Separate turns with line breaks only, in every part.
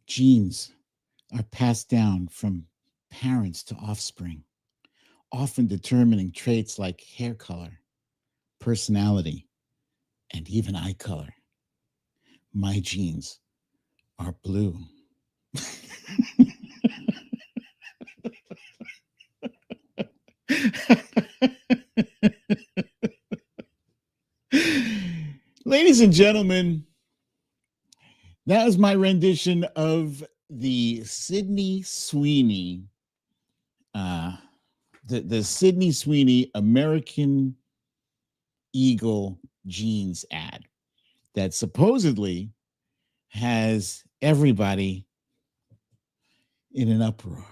Genes are passed down from parents to offspring, often determining traits like hair color, personality, and even eye color. My genes are blue. Ladies and gentlemen, that was my rendition of the Sydney Sweeney, the Sydney Sweeney American Eagle jeans ad that supposedly has everybody in an uproar.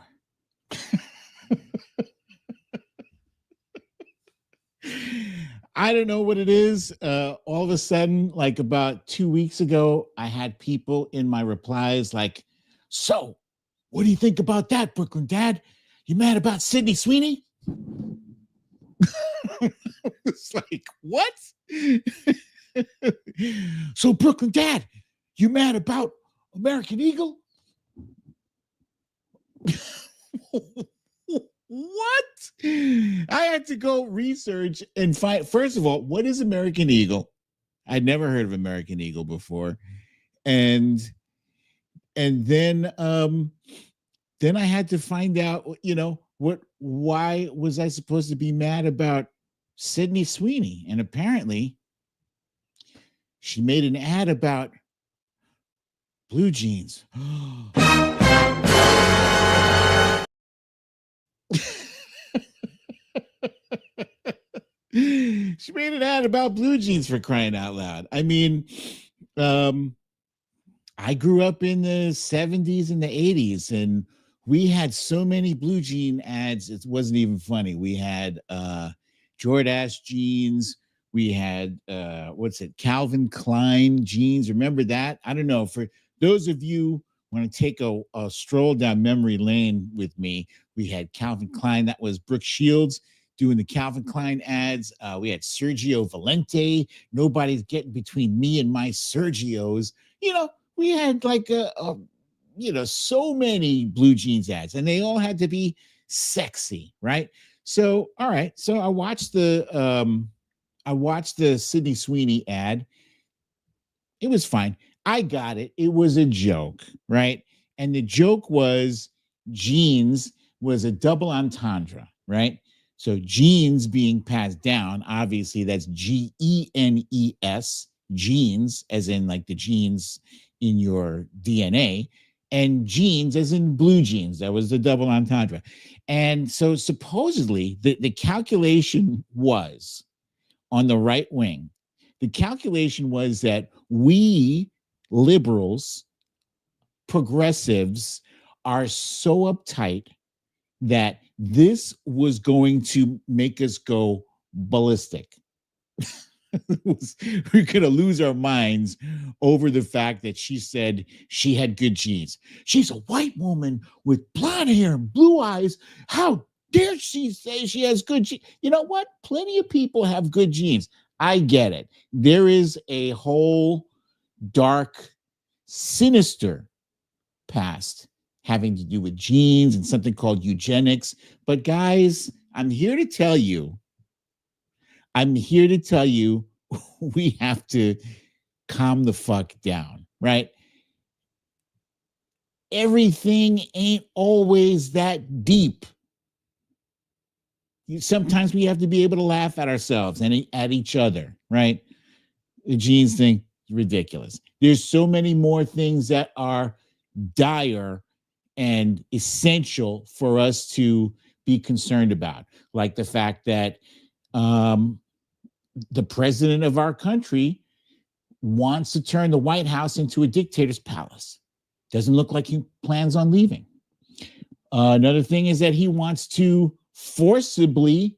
I don't know what it is. All of a sudden, like about 2 weeks ago, I had people in my replies like, so what do you think about that, Brooklyn Dad? You mad about Sydney Sweeney? It's like, what? So, Brooklyn Dad, you mad about American Eagle? What? I had to go research and find, first of all, what is American Eagle? I'd never heard of American Eagle before. And then I had to find out, why was I supposed to be mad about Sydney Sweeney? And apparently she made an ad about blue jeans. She made an ad about blue jeans, for crying out loud. I mean, I grew up in the 70s and the 80s, and we had so many blue jean ads, it wasn't even funny. We had Jordache jeans. We had, Calvin Klein jeans. Remember that? I don't know. For those of you want to take a stroll down memory lane with me, we had Calvin Klein. That was Brooke Shields doing the Calvin Klein ads. We had Sergio Valente. Nobody's getting between me and my Sergios. We had like so many blue jeans ads, and they all had to be sexy, right? So, all right. So I watched the Sydney Sweeney ad. It was fine. I got it. It was a joke, right? And the joke was jeans was a double entendre, right? So genes being passed down, obviously that's GENES, genes, as in like the genes in your DNA, and jeans as in blue jeans. That was the double entendre. And so supposedly the calculation was on the right wing. The calculation was that we liberals, progressives, are so uptight that this was going to make us go ballistic. We're going to lose our minds over the fact that she said she had good genes. She's a white woman with blonde hair and blue eyes. How dare she say she has good genes? You know what? Plenty of people have good genes. I get it. There is a whole dark, sinister past having to do with genes and something called eugenics. But guys, I'm here to tell you, we have to calm the fuck down, right? Everything ain't always that deep. Sometimes we have to be able to laugh at ourselves and at each other, right? The genes thing is ridiculous. There's so many more things that are dire and essential for us to be concerned about, like the fact that the president of our country wants to turn the White House into a dictator's palace. Doesn't look like he plans on leaving. Another thing is that he wants to forcibly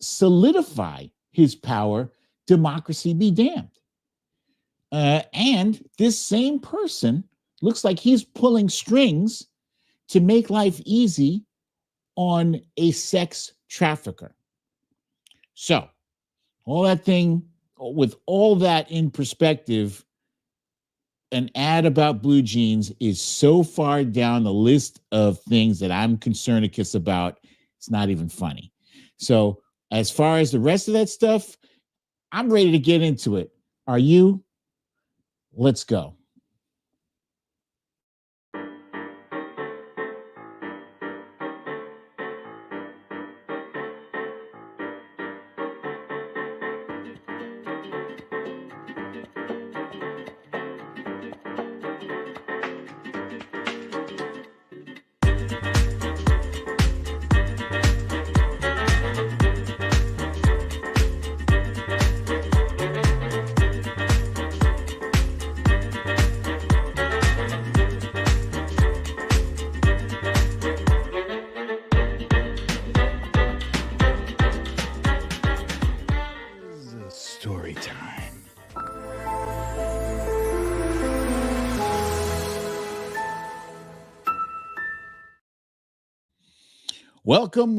solidify his power. Democracy be damned. And this same person looks like he's pulling strings to make life easy on a sex trafficker. So, with all that in perspective, an ad about blue jeans is so far down the list of things that I'm concerned about. It's not even funny. So as far as the rest of that stuff, I'm ready to get into it. Are you? Let's go. Story time. Welcome,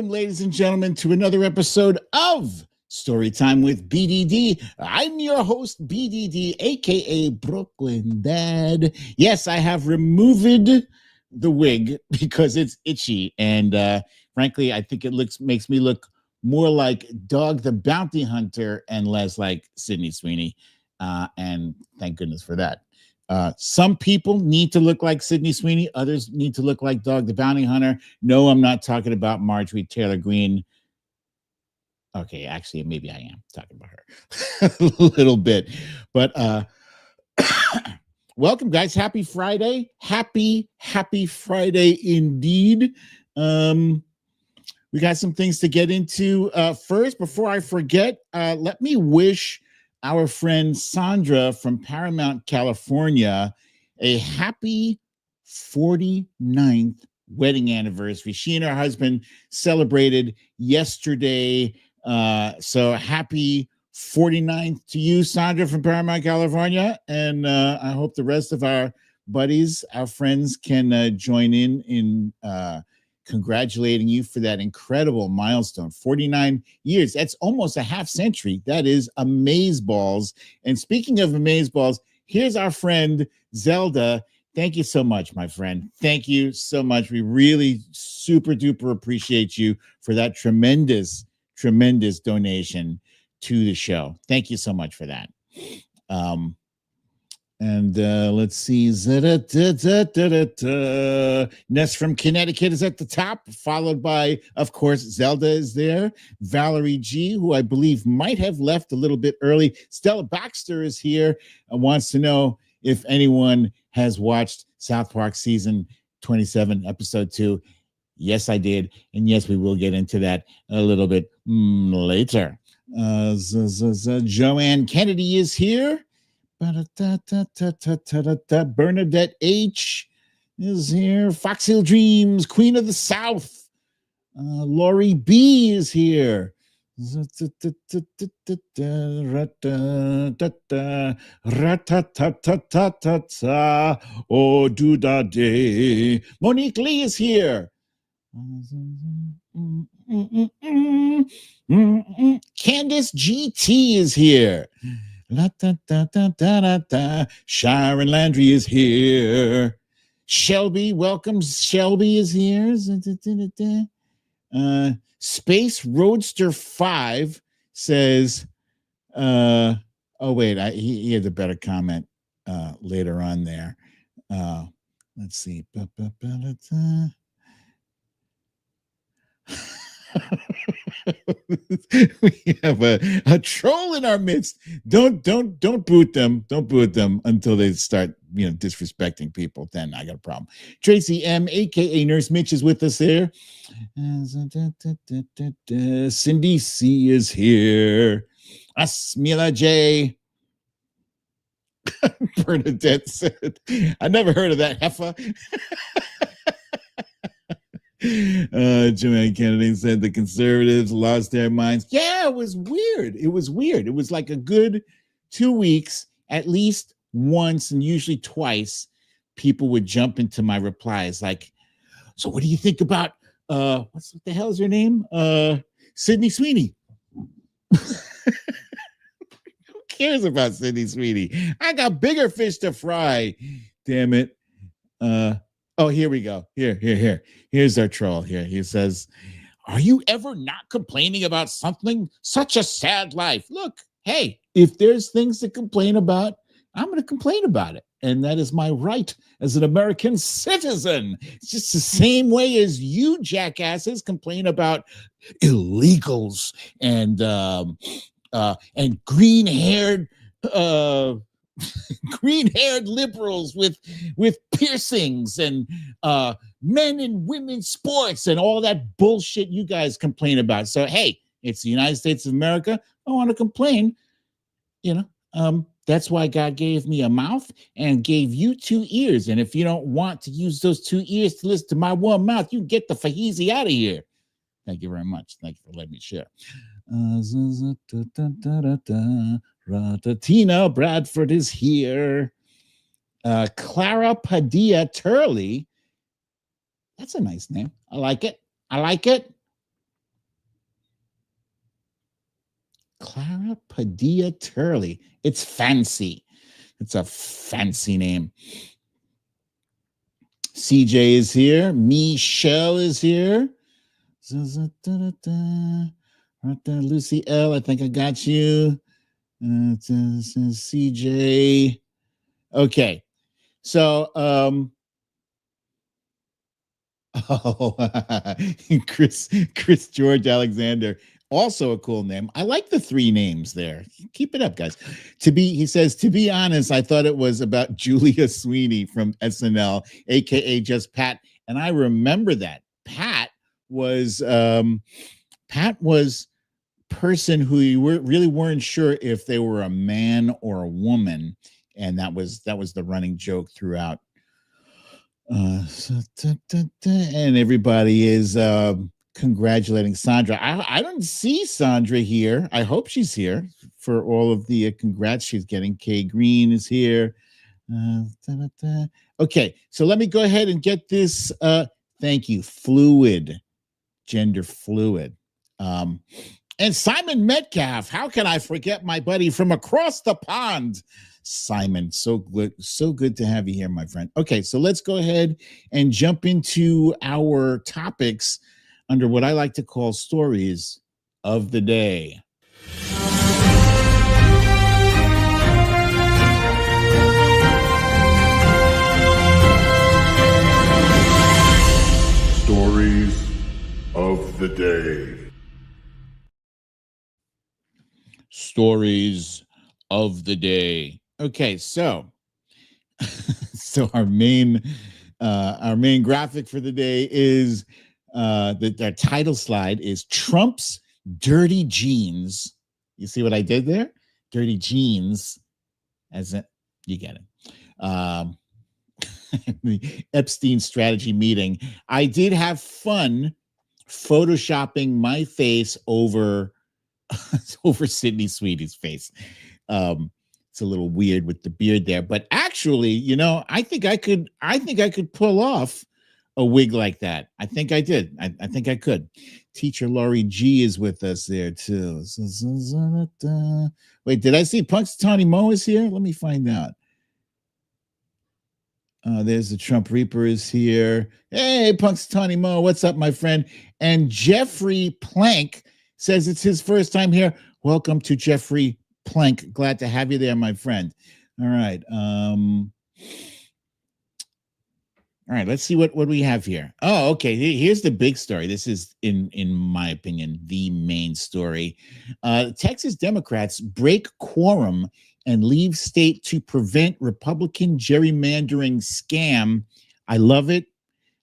ladies and gentlemen, to another episode of Storytime with BDD. I'm your host, BDD, aka Brooklyn Dad. Yes, I have removed the wig because it's itchy, and frankly, I think it makes me look more like Dog the Bounty Hunter and less like Sydney Sweeney. And thank goodness for that. Some people need to look like Sydney Sweeney. Others need to look like Dog the Bounty Hunter. No, I'm not talking about Marjorie Taylor Greene. Okay, actually, maybe I am talking about her a little bit. But welcome, guys. Happy Friday. Happy Friday indeed. We got some things to get into. First, before I forget, let me wish our friend Sandra from Paramount, California, a happy 49th wedding anniversary. She and her husband celebrated yesterday. So happy 49th to you, Sandra from Paramount, California. And I hope the rest of our buddies, our friends, can join in congratulating you for that incredible milestone. 49 years. That's almost a half century. That is amazeballs. And speaking of amazeballs, here's our friend Zelda. Thank you so much, my friend. Thank you so much. We really super duper appreciate you for that tremendous donation to the show. Thank you so much for that. And let's see. Ness from Connecticut is at the top, followed by, of course, Zelda is there. Valerie G, who I believe might have left a little bit early. Stella Baxter is here and wants to know if anyone has watched South Park season 27, episode 2. Yes, I did. And yes, we will get into that a little bit later. Joanne Kennedy is here. Bernadette H is here. Foxhill Dreams, Queen of the South. Lori B is here. Oh, do da day. Monique Lee is here. Candace GT is here. Sharon Landry is here. Shelby, welcome. Shelby is here. Space Roadster 5 says, oh wait, he had a better comment later on there. Let's see. We have a troll in our midst. Don't boot them. Don't boot them until they start, disrespecting people. Then I got a problem. Tracy M, aka Nurse Mitch, is with us there. Cindy C is here. Asmila J. Bernadette said, I never heard of that heifer. Joanne Kennedy said the conservatives lost their minds. Yeah, it was weird. It was like a good 2 weeks, at least once and usually twice, people would jump into my replies like, so what do you think about what the hell is her name? Sydney Sweeney. cares about Sydney Sweeney? I got bigger fish to fry. Damn it. Oh, here we go. Here. Here's our troll here. He says, are you ever not complaining about something? Such a sad life. Look, hey, if there's things to complain about, I'm going to complain about it. And that is my right as an American citizen. It's just the same way as you jackasses complain about illegals and green-haired green-haired liberals with piercings and men and women's sports and all that bullshit you guys complain about. So hey, it's the United States of America. I want to complain. That's why God gave me a mouth and gave you 2 ears. And if you don't want to use those 2 ears to listen to my one mouth, you get the fahizi out of here. Thank you very much. Thank you for letting me share. Tina Bradford is here. Clara Padilla Turley. That's a nice name. I like it. Clara Padilla Turley. It's fancy. It's a fancy name. CJ is here. Michelle is here. Lucy L, I think I got you. CJ. Okay. So, Chris George Alexander. Also a cool name. I like the 3 names there. Keep it up, guys. He says, to be honest, I thought it was about Julia Sweeney from SNL, aka just Pat. And I remember that. Pat was person who you really weren't sure if they were a man or a woman. And that was the running joke throughout. And everybody is congratulating Sandra. I don't see Sandra here. I hope she's here for all of the congrats she's getting. Kay Green is here. Okay, so let me go ahead and get this. Thank you. Fluid, gender fluid. And Simon Metcalf. How can I forget my buddy from across the pond? Simon, so good to have you here, my friend. Okay, so let's go ahead and jump into our topics under what I like to call stories of the day.
Stories of the day.
Stories of the day. Okay, so our main graphic for the day is our title slide is Trump's dirty jeans. You see what I did there? Dirty jeans, you get it. The Epstein strategy meeting. I did have fun photoshopping my face over Sydney Sweeney's face. It's a little weird with the beard there, but actually, I think I could pull off a wig like that. I think I did. I think I could. Teacher Laurie G is with us there too. Wait, did I see Punxsutawney Mo is here? Let me find out. There's the Trump Reaper is here. Hey, Punxsutawney Mo, what's up, my friend? And Jeffrey Plank says it's his first time here. Welcome to Jeffrey Plank. Glad to have you there, my friend. All right. All right, let's see what we have here. Oh, okay. Here's the big story. This is, in my opinion, the main story. Texas Democrats break quorum and leave state to prevent Republican gerrymandering scam. I love it.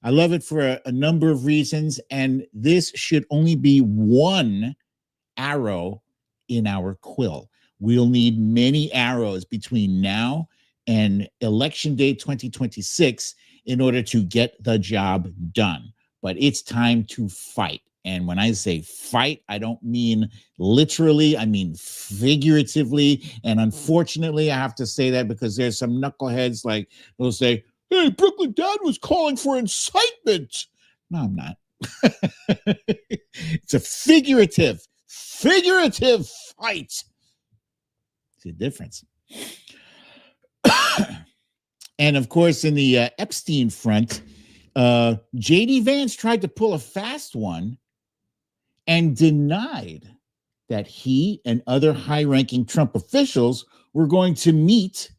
I love it for a number of reasons. And this should only be one arrow in our quill. We'll need many arrows between now and Election Day 2026 in order to get the job done. But it's time to fight. And when I say fight, I don't mean literally, I mean figuratively. And unfortunately, I have to say that because there's some knuckleheads like they'll say, hey, Brooklyn Dad was calling for incitement. No, I'm not. It's a figurative fight. See the difference. And of course, in the Epstein front, J.D. Vance tried to pull a fast one and denied that he and other high-ranking Trump officials were going to meet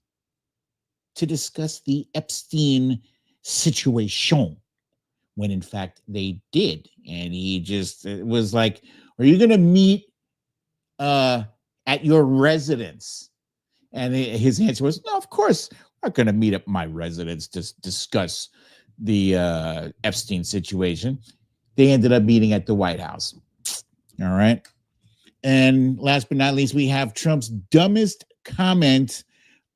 to discuss the Epstein situation, when in fact they did. And he just was like, are you going to meet at your residence? And his answer was, no, of course, we're not going to meet at my residence to discuss the Epstein situation. They ended up meeting at the White House. All right. And last but not least, we have Trump's dumbest comment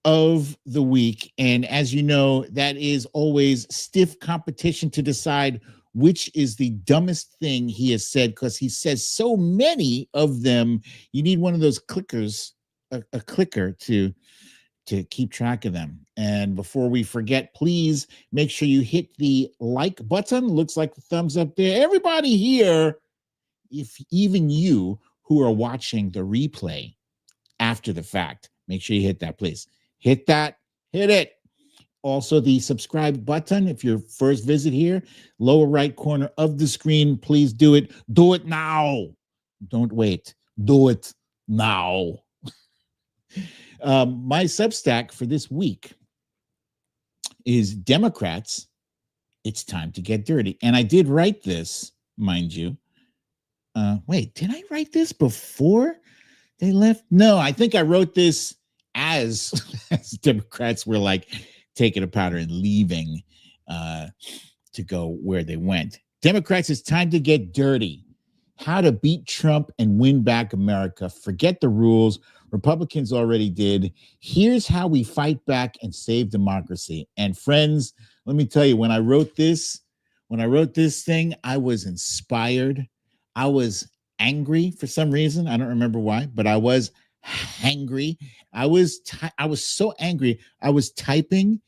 of the week. And as you know, that is always stiff competition to decide which is the dumbest thing he has said, because he says so many of them. You need one of those clickers, a clicker to keep track of them. And before we forget, please make sure you hit the like button. Looks like the thumbs up there. Everybody here, if even you who are watching the replay after the fact, make sure you hit that, please. Hit that, hit it. Also, the subscribe button, if your first visit here, lower right corner of the screen, please do it. Do it now. Don't wait. Do it now. My Substack for this week is Democrats, It's Time to Get Dirty. And I did write this, mind you. Wait, did I write this before they left? No, I think I wrote this as Democrats were like taking a powder and leaving to go where they went. Democrats, it's time to get dirty. How to beat Trump and win back America. Forget the rules. Republicans already did. Here's how we fight back and save democracy. And friends, let me tell you, when I wrote this thing, I was inspired. I was angry for some reason. I don't remember why, but I was angry. I was so angry. I was typing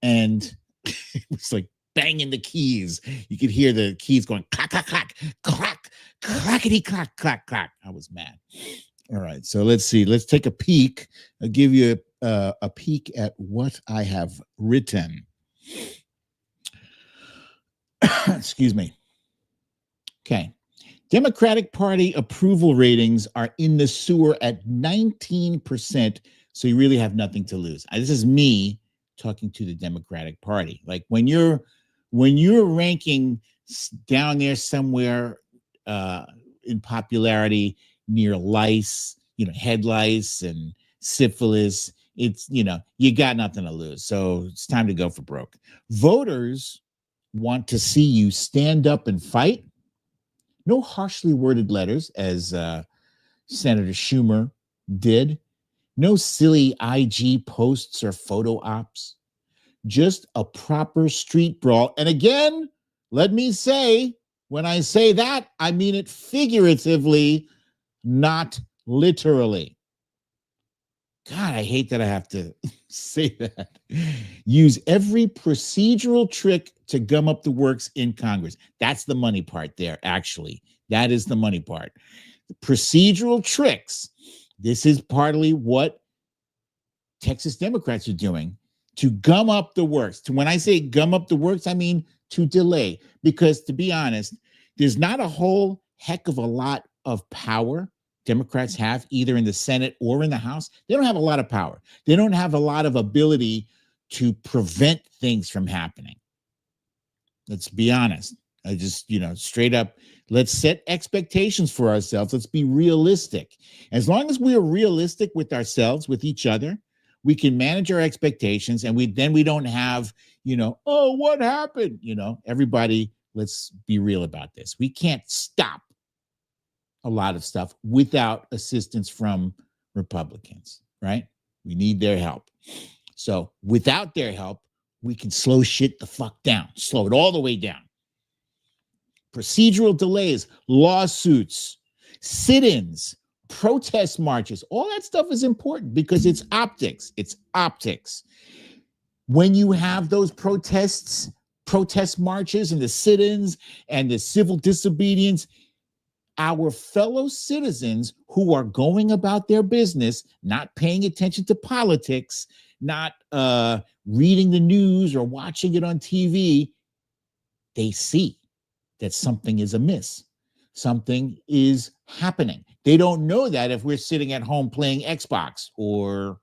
and it was like banging the keys. You could hear the keys going clack, clack, clack, clack, clackety, clack, clack, clack. I was mad. All right, so let's see. Let's take a peek. I'll give you a peek at what I have written. Excuse me. Okay. Democratic Party approval ratings are in the sewer at 19%, so you really have nothing to lose. This is me talking to the Democratic Party. Like when you're ranking down there somewhere in popularity near lice, head lice and syphilis, it's, you got nothing to lose. So it's time to go for broke. Voters want to see you stand up and fight. No harshly worded letters, as Senator Schumer did. No silly IG posts or photo ops. Just a proper street brawl. And again, let me say, when I say that, I mean it figuratively, not literally. God, I hate that I have to say that. Use every procedural trick to gum up the works in Congress. That's the money part there, actually. That is the money part. The procedural tricks. This is partly what Texas Democrats are doing to gum up the works. When I say gum up the works, I mean to delay. Because to be honest, there's not a whole heck of a lot of power Democrats have either in the Senate or in the House. They don't have a lot of power. They don't have a lot of ability to prevent things from happening. Let's be honest. I just, straight up, let's set expectations for ourselves. Let's be realistic. As long as we are realistic with ourselves, with each other, we can manage our expectations, and we don't have, oh, what happened? Everybody, let's be real about this. We can't stop a lot of stuff without assistance from Republicans, right? We need their help. So without their help, we can slow shit the fuck down, slow it all the way down. Procedural delays, lawsuits, sit-ins, protest marches, all that stuff is important because it's optics. It's optics. When you have those protest marches and the sit-ins and the civil disobedience, our fellow citizens who are going about their business, not paying attention to politics, not reading the news or watching it on TV, they see that something is amiss. Something is happening. They don't know that if we're sitting at home playing Xbox or,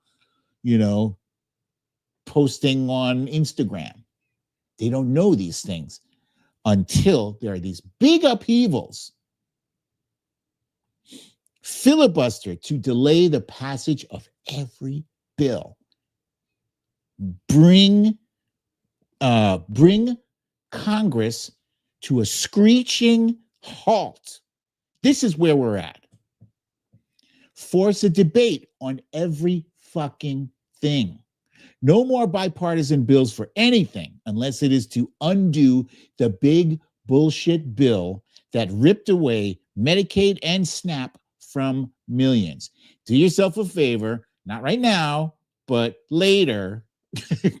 posting on Instagram. They don't know these things until there are these big upheavals. Filibuster to delay the passage of every bill. Bring Congress to a screeching halt. This is where we're at. Force a debate on every fucking thing. No more bipartisan bills for anything unless it is to undo the big bullshit bill that ripped away Medicaid and SNAP from millions. Do yourself a favor, not right now, but later,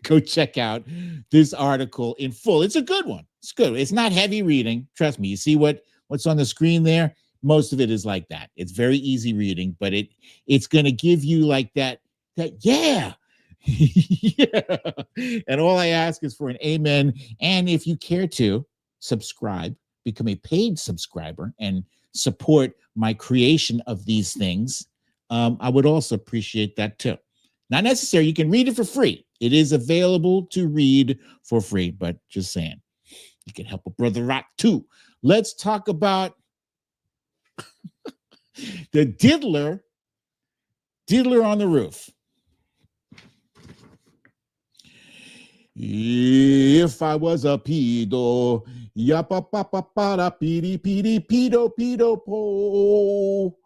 go check out this article in full. It's a good one. It's good. It's not heavy reading. Trust me. You see what's on the screen there? Most of it is like that. It's very easy reading, but it's going to give you like that yeah. Yeah. And all I ask is for an amen. And if you care to subscribe, become a paid subscriber and support my creation of these things, I would also appreciate that too. Not necessary. You can read it for free. It is available to read for free, but just saying, you can help a brother rock too. Let's talk about the diddler on the roof. If I was a pedo, yappa papa para pidi pidi pedo po,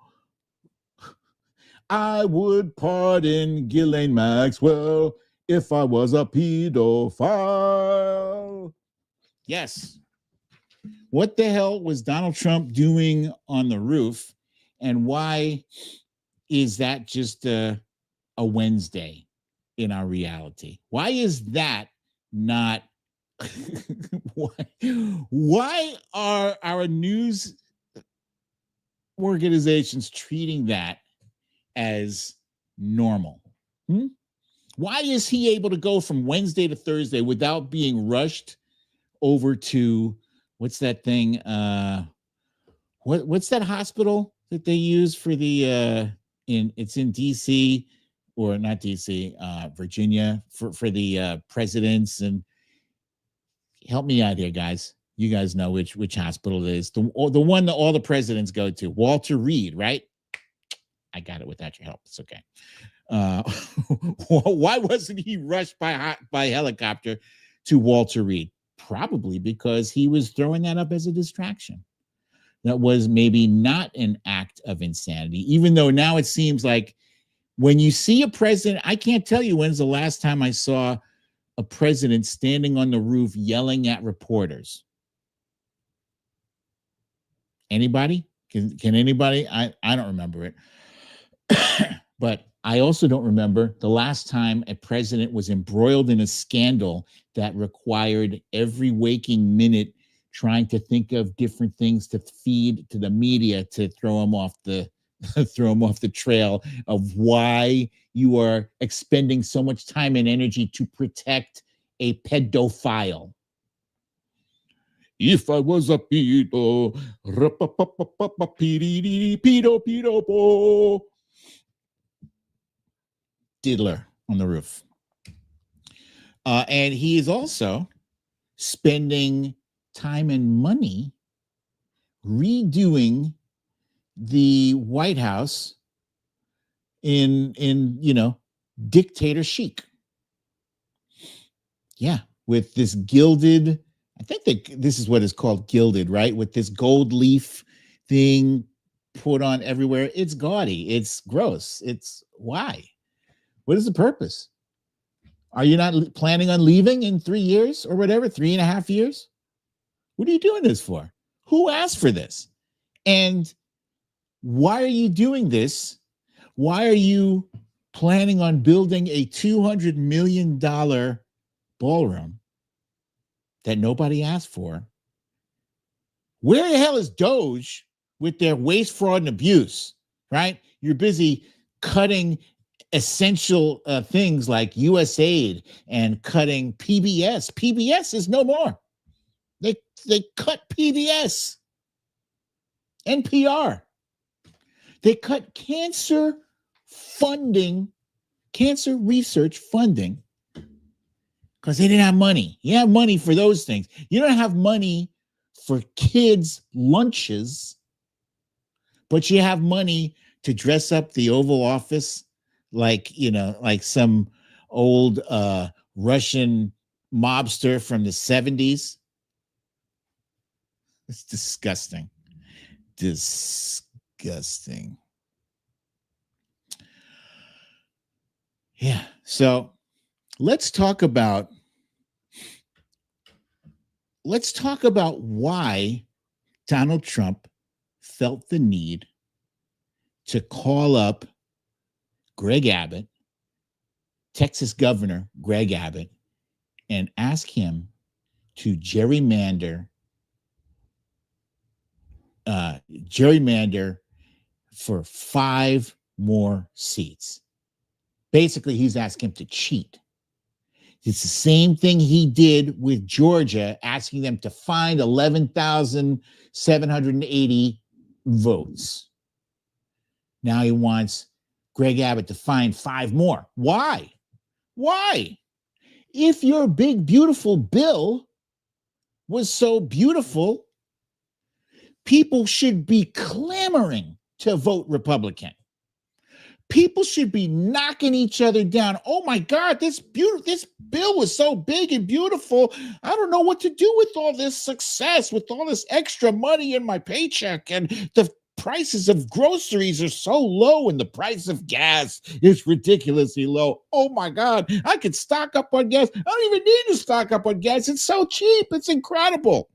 I would pardon Ghislaine Maxwell if I was a pedophile. Yes. What the hell was Donald Trump doing on the roof, and why is that just a Wednesday in our reality? Why is that not why are our news organizations treating that as normal? Why is he able to go from Wednesday to Thursday without being rushed over to what's that thing? What's that hospital that they use for the it's in DC, or not DC, Virginia, for the presidents? And help me out here, guys. You guys know which hospital it is. The one that all the presidents go to. Walter Reed, right? I got it without your help. It's okay. Why wasn't he rushed by helicopter to Walter Reed? Probably because he was throwing that up as a distraction. That was maybe not an act of insanity, even though now it seems like when you see a president, I can't tell you when's the last time I saw a president standing on the roof yelling at reporters. Anybody? Can anybody? I don't remember it. But I also don't remember the last time a president was embroiled in a scandal that required every waking minute trying to think of different things to feed to the media to throw him off the trail of why you are expending so much time and energy to protect a pedophile. If I was a pedo, pedo, diddler on the roof. And he is also spending time and money redoing the White House in dictator chic. Yeah, with this gilded, I think that this is what is called gilded, right? With this gold leaf thing put on everywhere. It's gaudy. It's gross. It's why? What is the purpose? Are you not planning on leaving in 3 years or whatever, 3.5 years? What are you doing this for? Who asked for this? And why are you doing this? Why are you planning on building a $200 million ballroom that nobody asked for? Where the hell is Doge with their waste, fraud, and abuse, right? You're busy cutting essential things like USAID and cutting PBS. PBS is no more. They cut PBS, NPR. They cut cancer funding, cancer research funding, because they didn't have money. You have money for those things. You don't have money for kids' lunches, but you have money to dress up the Oval Office like, you know, like some old Russian mobster from the 70s. It's disgusting. Disgusting. Yeah. So let's talk about why Donald Trump felt the need to call up Greg Abbott, Texas Governor Greg Abbott, and ask him to gerrymander for 5 more seats. Basically, he's asking him to cheat. It's the same thing he did with Georgia, asking them to find 11,780 votes. Now he wants Greg Abbott to find 5 more. Why? Why? If your big, beautiful bill was so beautiful, people should be clamoring to vote Republican. People should be knocking each other down. Oh my God, this bill was so big and beautiful. I don't know what to do with all this success, with all this extra money in my paycheck, and the prices of groceries are so low, and the price of gas is ridiculously low. Oh my God, I could stock up on gas. I don't even need to stock up on gas. It's so cheap. It's incredible.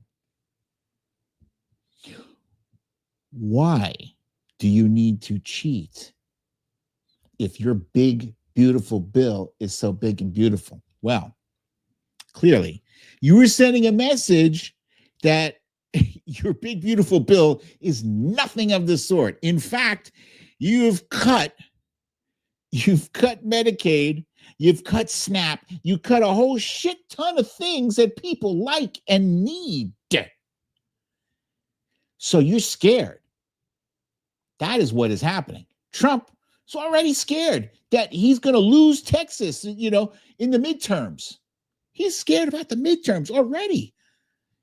Why do you need to cheat if your big, beautiful bill is so big and beautiful? Well, clearly, you were sending a message that your big, beautiful bill is nothing of the sort. In fact, you've cut Medicaid, you've cut SNAP, you cut a whole shit ton of things that people like and need. So you're scared. That is what is happening. Trump is already scared that he's going to lose Texas, in the midterms. He's scared about the midterms already.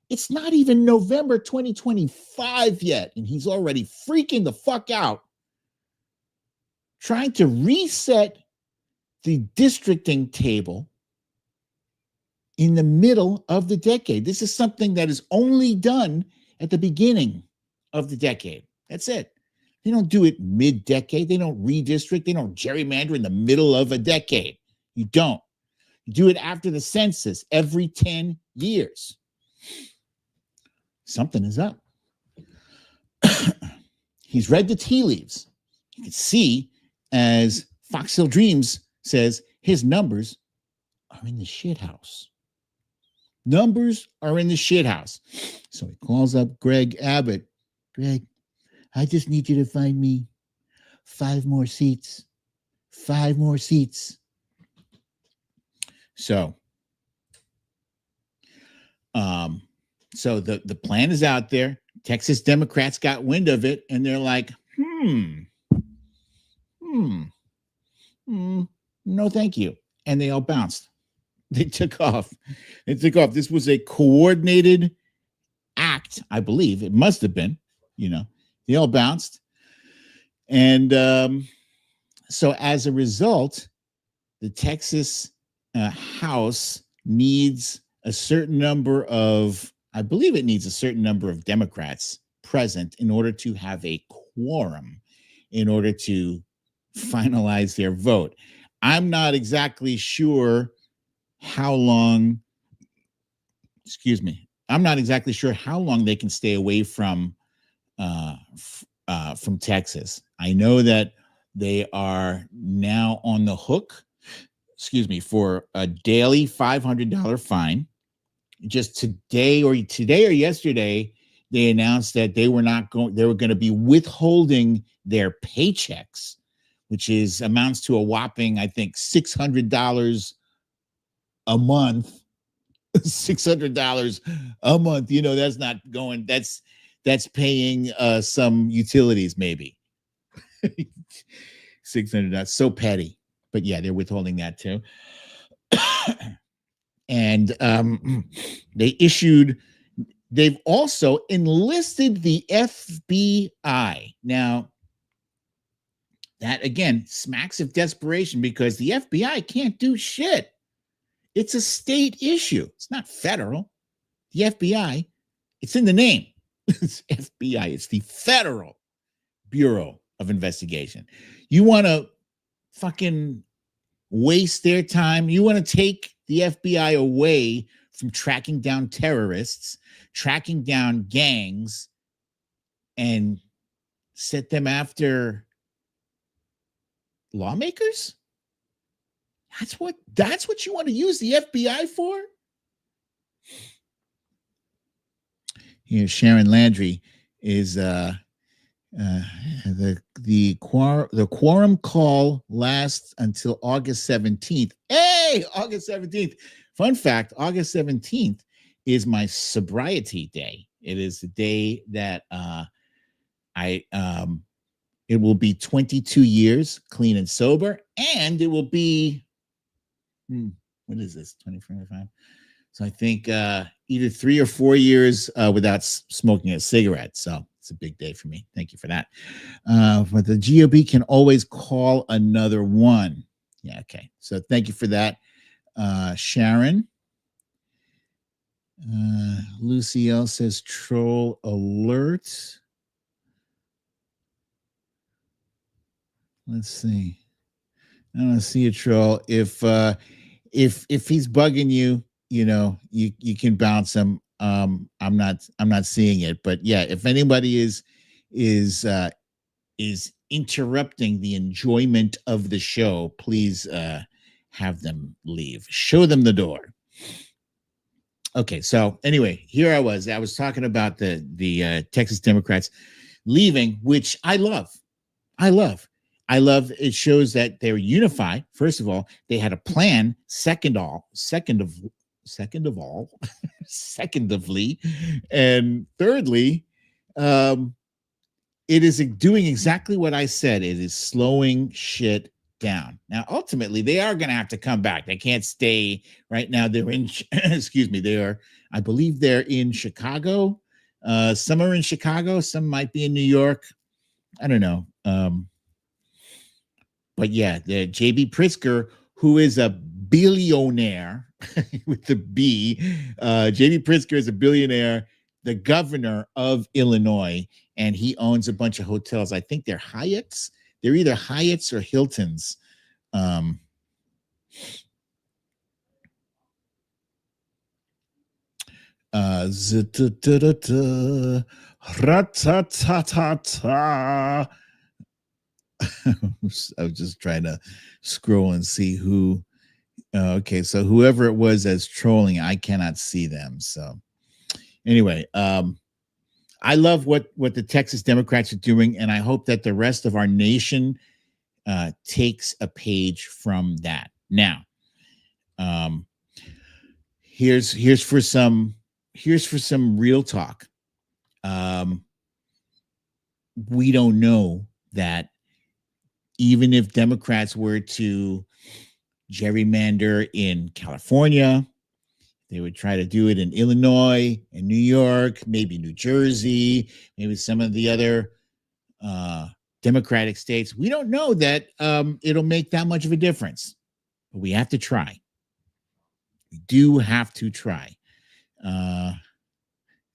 It's not even November 2025 yet, and he's already freaking the fuck out, trying to reset the districting table in the middle of the decade. This is something that is only done at the beginning of the decade. That's it. They don't do it mid-decade. They don't redistrict. They don't gerrymander in the middle of a decade. You don't. You do it after the census every 10 years. Something is up. He's read the tea leaves. You can see, as Fox Hill Dreams says, his numbers are in the shithouse. Numbers are in the shithouse. So he calls up Greg Abbott. Greg, I just need you to find me 5 more seats. 5 more seats. So, the plan is out there. Texas Democrats got wind of it, and they're like, no, thank you. And they all bounced. They took off. This was a coordinated act, I believe. It must have been, They all bounced. And so as a result, the Texas House needs a certain number of, I believe it needs a certain number of Democrats present in order to have a quorum, in order to finalize their vote. I'm not exactly sure how long, I'm not exactly sure how long they can stay away from Texas. I know that they are now on the hook, for a daily $500 fine. Just today or yesterday, they announced that they were going to be withholding their paychecks, which amounts to a whopping, I think, $600 a month. $600 a month. That's not going. That's paying some utilities, maybe. $600. So petty. But yeah, they're withholding that too. And they've also enlisted the FBI. Now, that again smacks of desperation because the FBI can't do shit. It's a state issue. It's not federal. The FBI, it's in the name. It's FBI. It's the Federal Bureau of Investigation. You want to fucking waste their time? You want to take the FBI away from tracking down terrorists, tracking down gangs, and set them after lawmakers? That's what you want to use the FBI for? Here, Sharon Landry is the quorum call lasts until August 17th. Hey, August 17th. Fun fact, August 17th is my sobriety day. It is the day that it will be 22 years clean and sober, and it will be what is this, 25? So I think either 3 or 4 years without smoking a cigarette. So it's a big day for me. Thank you for that. But the GOP can always call another one. Yeah, okay. So thank you for that, Sharon. Lucy L says troll alert. Let's see. I don't see a troll. If he's bugging you, you can bounce him. I'm not seeing it, but yeah, if anybody is interrupting the enjoyment of the show, please have them leave. Show them the door. Okay, so anyway, here I was talking about the Texas Democrats leaving, which I love. It shows that they're unified. First of all, they had a plan. Secondly, and thirdly, it is doing exactly what I said. It is slowing shit down. Now, ultimately, they are going to have to come back. They can't stay right now. They're in, I believe they're in Chicago. Some are in Chicago. Some might be in New York. I don't know. But yeah, the J.B. Pritzker, who is a billionaire with the B, J.B. Pritzker is a billionaire, the governor of Illinois, and he owns a bunch of hotels. I think they're Hyatts. They're either Hyatts or Hiltons. I was just trying to scroll and see who. Okay, so whoever it was that's trolling, I cannot see them. So anyway, I love what the Texas Democrats are doing, and I hope that the rest of our nation takes a page from that. Now, here's for some real talk. We don't know that. Even if Democrats were to gerrymander in California, they would try to do it in Illinois, in New York, maybe New Jersey, maybe some of the other Democratic states. We don't know that it'll make that much of a difference, but we have to try. We do have to try.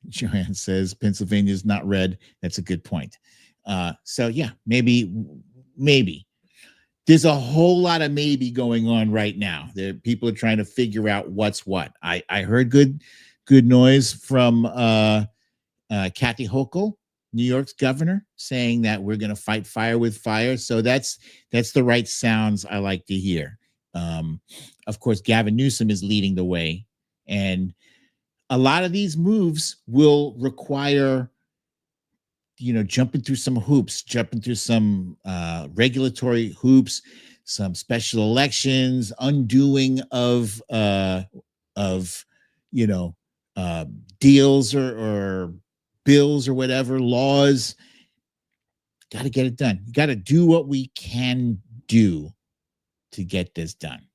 Joanne says Pennsylvania is not red. That's a good point. So yeah, maybe there's a whole lot of maybe going on right now. People are trying to figure out what's what. I heard good noise from Kathy Hochul, New York's governor, saying that we're going to fight fire with fire. So that's the right sounds I like to hear. Of course, Gavin Newsom is leading the way, and a lot of these moves will require, jumping through some hoops, jumping through some regulatory hoops, some special elections, undoing of you know deals or bills or whatever, laws. Got to get it done. You got to do what we can do to get this done.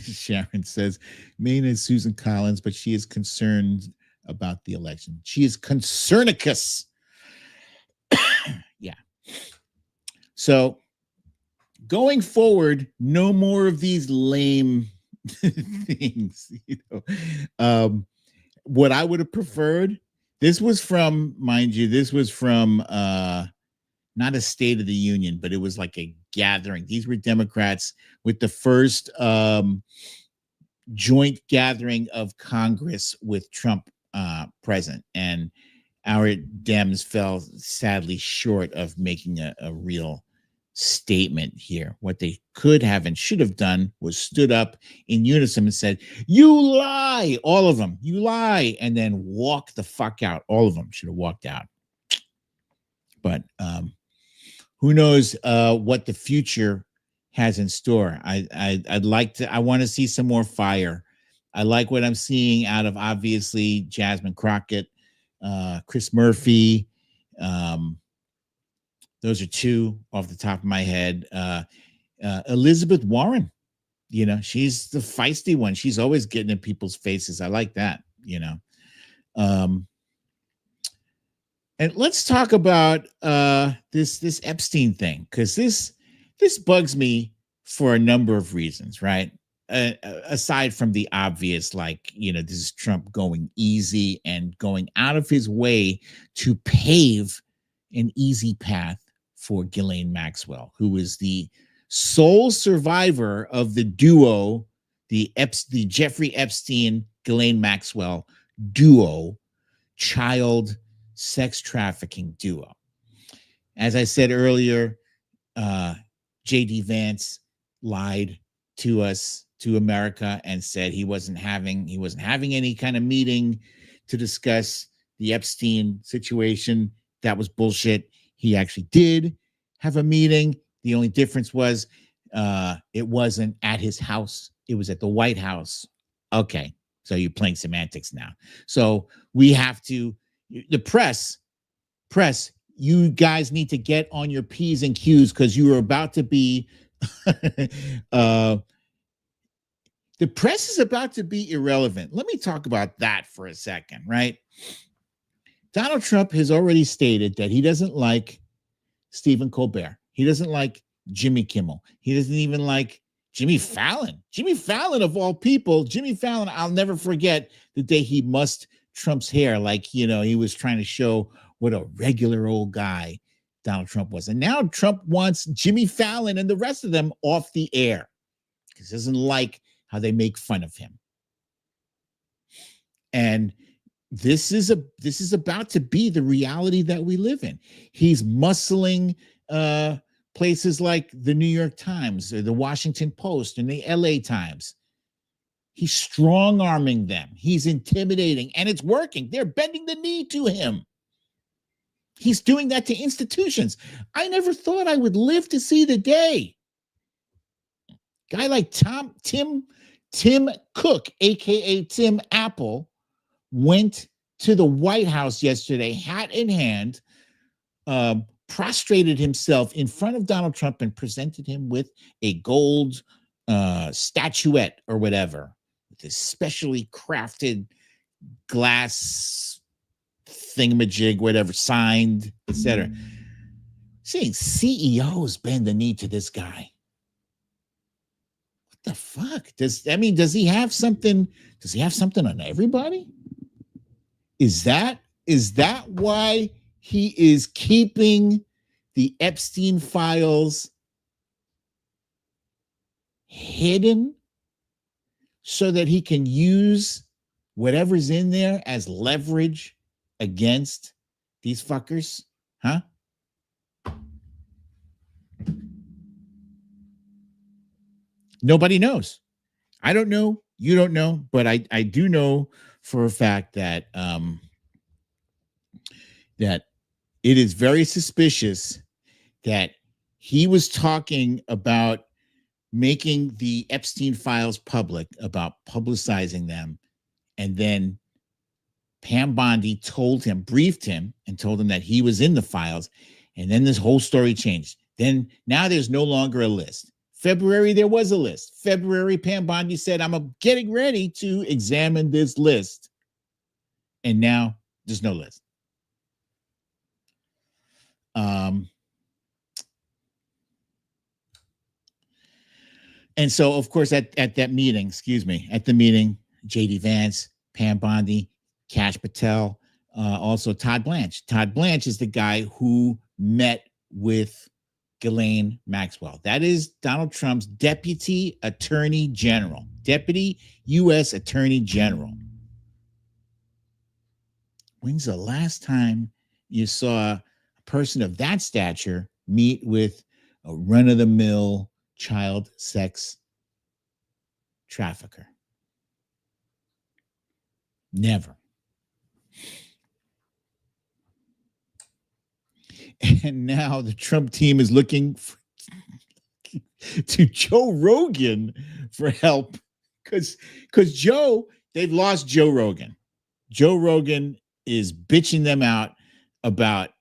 Sharon says, Maine is Susan Collins, but she is concerned about the election. She is concernicus. Yeah. So going forward, no more of these lame things. What I would have preferred, this was from, mind you, this was from not a State of the Union, but it was like a gathering. These were Democrats with the first joint gathering of Congress with Trump present. And our Dems fell sadly short of making a real statement here. What they could have and should have done was stood up in unison and said, "You lie, all of them, you lie," and then walk the fuck out. All of them should have walked out. But who knows what the future has in store. I want to see some more fire. I like what I'm seeing out of, obviously, Jasmine Crockett, Chris Murphy. Those are two off the top of my head. Elizabeth Warren, she's the feisty one. She's always getting in people's faces. I like that, and let's talk about this Epstein thing, because this bugs me for a number of reasons, right? Aside from the obvious, like, this is Trump going easy and going out of his way to pave an easy path for Ghislaine Maxwell, who is the sole survivor of the duo, the Jeffrey Epstein, Ghislaine Maxwell duo, child sex trafficking duo. As I said earlier, J.D. Vance lied to us, to America, and said he wasn't having any kind of meeting to discuss the Epstein situation. That was bullshit. He actually did have a meeting. The only difference was it wasn't at his house. It was at the White House. Okay, so you're playing semantics now. So we have to, the press, you guys need to get on your P's and Q's, because you are about to be, the press is about to be irrelevant. Let me talk about that for a second, right? Donald Trump has already stated that he doesn't like Stephen Colbert. He doesn't like Jimmy Kimmel. He doesn't even like Jimmy Fallon. Jimmy Fallon, of all people, Jimmy Fallon, I'll never forget the day he mussed Trump's hair, like, he was trying to show what a regular old guy Donald Trump was. And now Trump wants Jimmy Fallon and the rest of them off the air because he doesn't like how they make fun of him. And this is about to be the reality that we live in. He's muscling places like the New York Times or the Washington Post and the LA Times. He's strong-arming them. He's intimidating, and it's working. They're bending the knee to him. He's doing that to institutions. I never thought I would live to see the day. Guy like Tim Cook, aka Tim Apple, went to the White House yesterday, hat in hand, prostrated himself in front of Donald Trump and presented him with a gold statuette or whatever, with this specially crafted glass thingamajig, whatever, signed, etc. Seeing CEOs bend the knee to this guy. What the fuck? Does he have something? Does he have something on everybody? Is that why he is keeping the Epstein files hidden, so that he can use whatever's in there as leverage against these fuckers? Huh? Nobody knows. I don't know. You don't know, but I do know for a fact that that it is very suspicious that he was talking about making the Epstein files public, about publicizing them, and then Pam Bondi briefed him, and told him that he was in the files, and then this whole story changed. Then now there's no longer a list. February, there was a list. February, Pam Bondi said, I'm getting ready to examine this list. And now there's no list. And so, of course, at that meeting, J.D. Vance, Pam Bondi, Kash Patel, also Todd Blanche. Todd Blanche is the guy who met with Ghislaine Maxwell. That is Donald Trump's deputy attorney general, deputy U.S. attorney general. When's the last time you saw a person of that stature meet with a run-of-the-mill child sex trafficker? Never. And now the Trump team is looking to Joe Rogan for help because they've lost Joe Rogan. Joe Rogan is bitching them out about,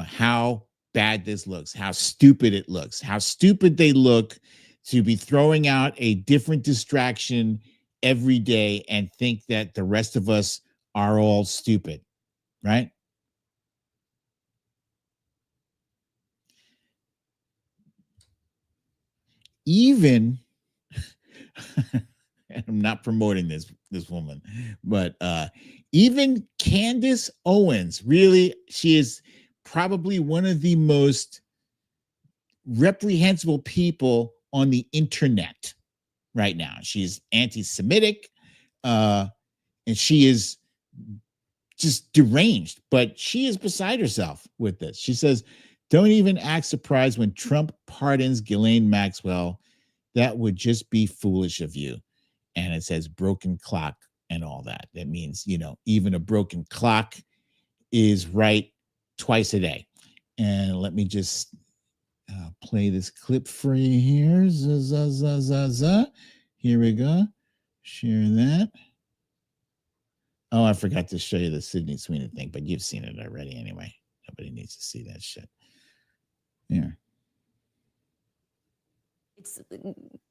how bad this looks, how stupid it looks, how stupid they look to be throwing out a different distraction every day and think that the rest of us are all stupid, right? Even and I'm not promoting this woman, but even Candace Owens, really, she is probably one of the most reprehensible people on the internet right now. She's anti-Semitic, and she is just deranged, but she is beside herself with this. She says, don't even act surprised when Trump pardons Ghislaine Maxwell. That would just be foolish of you. And it says broken clock and all that. That means, even a broken clock is right twice a day. And let me just play this clip for you here. Here we go. Share that. Oh, I forgot to show you the Sydney Sweeney thing, but you've seen it already anyway. Nobody needs to see that shit. Yeah.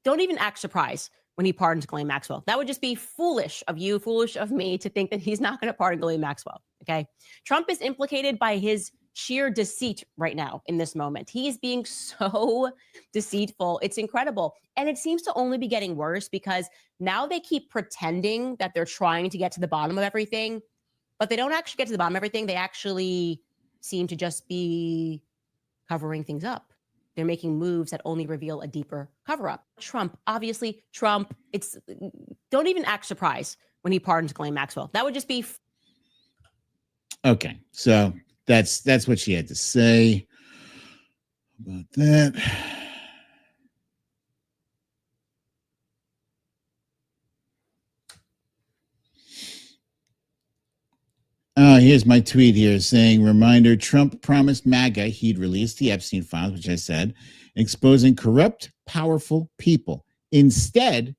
Don't even act surprised when he pardons Ghislaine Maxwell. That would just be foolish of you, foolish of me to think that he's not going to pardon Ghislaine Maxwell. Okay. Trump is implicated by his sheer deceit right now in this moment. He is being so deceitful. It's incredible. And it seems to only be getting worse because now they keep pretending that they're trying to get to the bottom of everything, but they don't actually get to the bottom of everything. They actually seem to just be covering things up. They're making moves that only reveal a deeper cover-up. Trump, don't even act surprised when he pardons Ghislaine Maxwell. That would just be.
Okay, so that's what she had to say about that. Here's my tweet here saying, reminder, Trump promised MAGA he'd release the Epstein files, which I said, exposing corrupt, powerful people. Instead,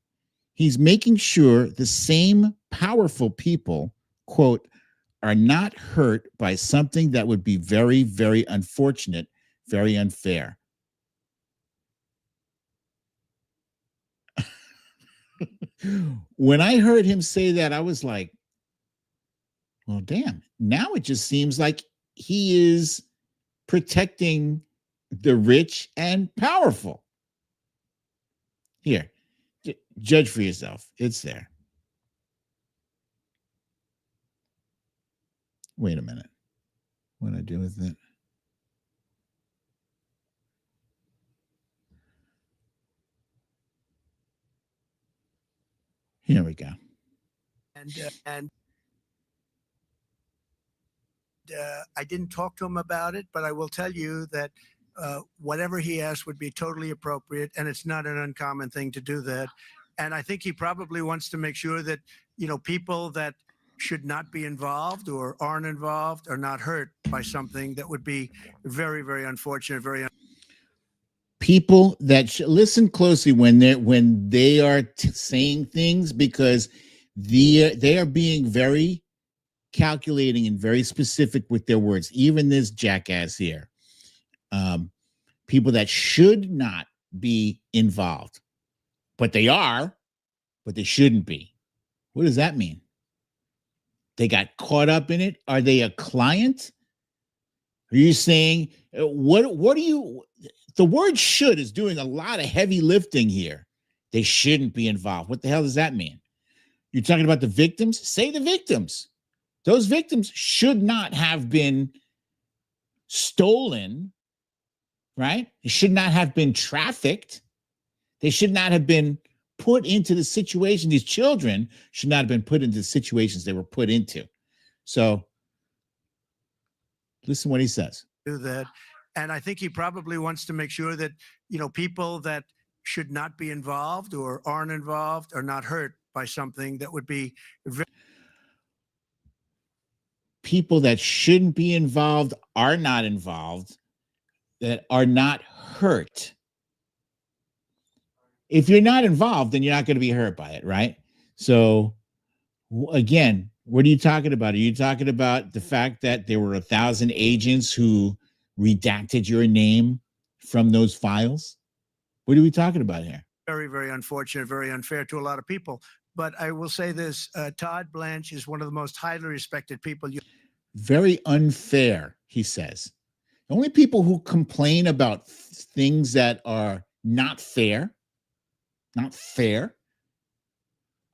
he's making sure the same powerful people, quote, are not hurt by something that would be very, very unfortunate, very unfair. When I heard him say that, I was like, well, damn. Now it just seems like he is protecting the rich and powerful. Here, judge for yourself. It's there. Wait a minute. What do I do with it? Here we go.
And I didn't talk to him about it, but I will tell you that whatever he asked would be totally appropriate, and it's not an uncommon thing to do that. And I think he probably wants to make sure that, people that should not be involved or aren't involved are not hurt by something that would be very, very unfortunate,
people that listen closely when they are saying things, because they are being very calculating and very specific with their words. Even this jackass here, people that should not be involved, but they are, but they shouldn't be. What does that mean? They got caught up in it. Are they a client? Are you saying what do you? The word "should" is doing a lot of heavy lifting here. They shouldn't be involved. What the hell does that mean? You're talking about the victims? Say the victims. Those victims should not have been stolen, right? They should not have been trafficked. They should not have been put into the situation. These children should not have been put into the situations they were put into. So listen what he says.
Do that. And I think he probably wants to make sure that, people that should not be involved or aren't involved are not hurt by something that would be
people that shouldn't be involved are not involved, that are not hurt. If you're not involved, then you're not going to be hurt by it, right? So again, what are you talking about? Are you talking about the fact that there were 1,000 agents who redacted your name from those files? What are we talking about here?
very, very unfortunate, very unfair to a lot of people. But I will say this, Todd Blanche is one of the most highly respected people.
Very unfair, he says. The only people who complain about things that are not fair,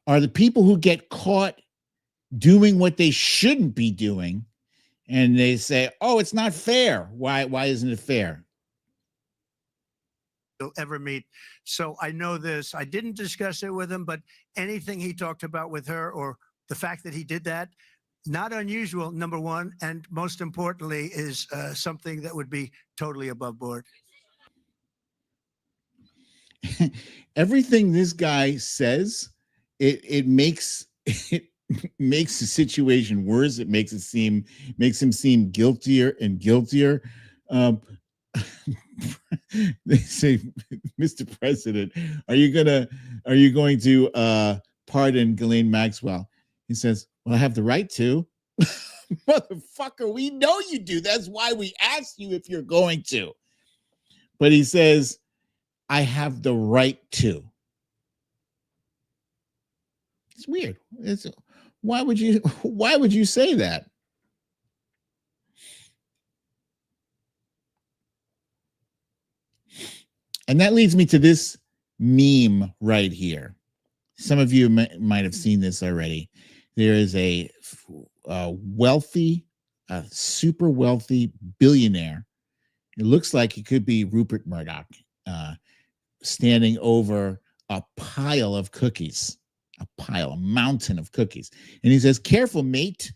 are the people who get caught doing what they shouldn't be doing. And they say, oh, it's not fair. Why isn't it fair?
You'll ever meet. So I know this. I didn't discuss it with him, but anything he talked about with her, or the fact that he did that, not unusual, number one, and most importantly is something that would be totally above board.
Everything this guy says, it makes the situation worse. It makes him seem guiltier and guiltier. They say, Mr. President, are you going to pardon Ghislaine Maxwell? He says, well, I have the right to. Motherfucker, we know you do. That's why we asked you if you're going to. But he says, I have the right to. It's weird. Why would you say that? And that leads me to this meme right here. Some of you might have seen this already. There is a super wealthy billionaire. It looks like he could be Rupert Murdoch, standing over a pile of cookies, a mountain of cookies. And he says, careful, mate.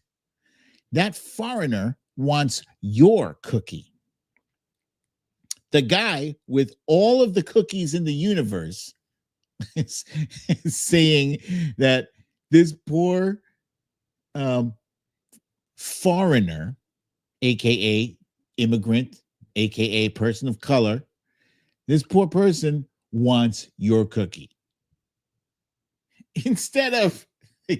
That foreigner wants your cookie. The guy with all of the cookies in the universe is saying that this poor foreigner, aka immigrant, aka person of color, this poor person wants your cookie. Instead of the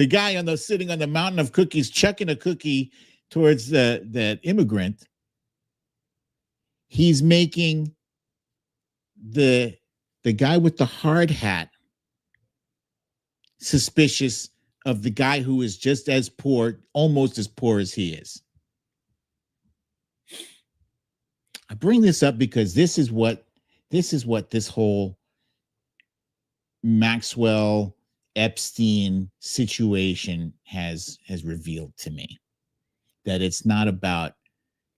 guy sitting on the mountain of cookies chucking a cookie towards that immigrant, he's making the guy with the hard hat suspicious of the guy who is just as poor, almost as poor as he is. I bring this up because this is what this whole Maxwell Epstein situation has revealed to me. That it's not about